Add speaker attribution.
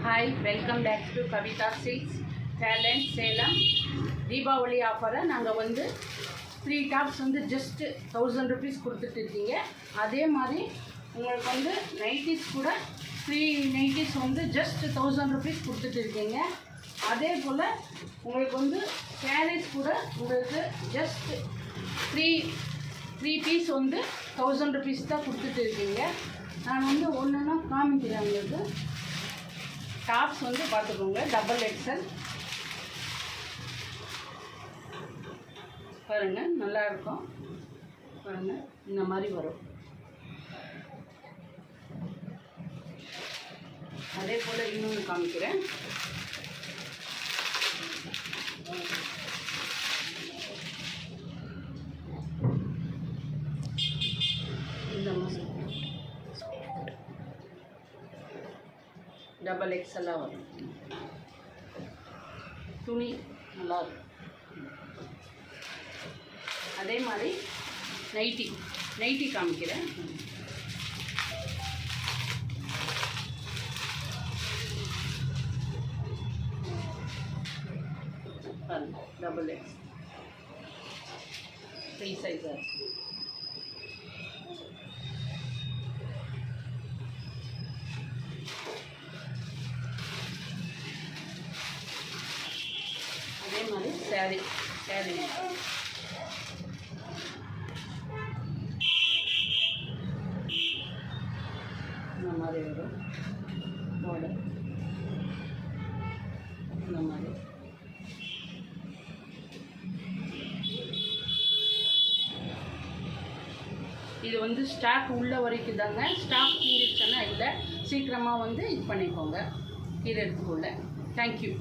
Speaker 1: Hi, welcome back to Kavita Silks, Talent, Salem. Deepavali ஆஃபரை நாங்கள் வந்து 3 டாப்ஸ் வந்து ஜஸ்ட் 1000 rupees கொடுத்துட்டு இருக்கீங்க. அதே மாதிரி உங்களுக்கு வந்து நைட்டிஸ் கூட 3 நைட்டிஸ் வந்து ஜஸ்ட் 1000 rupees கொடுத்துட்டு இருக்கீங்க. அதே போல் உங்களுக்கு வந்து சாரீஸ் கூட உங்களுக்கு ஜஸ்ட் 3 பீஸ் வந்து 1000 rupees தான் கொடுத்துட்டு இருக்கீங்க. நான் வந்து ஒன்றுன்னா காமிக்கிறேன் உங்களுக்கு. டாப்ஸ் வந்து பார்த்துக்கோங்க, டபுள் எக்ஸல் பாருங்கள், நல்லா இருக்கும் பாருங்கள், இந்த மாதிரி வரும். அதே போல் இன்னொன்று காமிக்கிறேன். இந்த மாதிரி டபுள் எக்ஸலாக வரும். துணி நல்லாயிருக்கும். அதே மாதிரி நைட்டி காமிக்கிறேன். டபுள் எக்ஸ் 3 சைஸாக இருக்குது. அதே மாதிரி சாரி இந்த மாதிரி வரும். மாடல் இந்த மாதிரி இது வந்து ஸ்டாக் உள்ள வரைக்கும் தாங்க. ஸ்டாக் தீர்ந்துச்சுன்னா இல்லை, சீக்கிரமாக வந்து இது பண்ணிக்கோங்க. இது எடுத்துக்கொள்ள. தேங்க்யூ.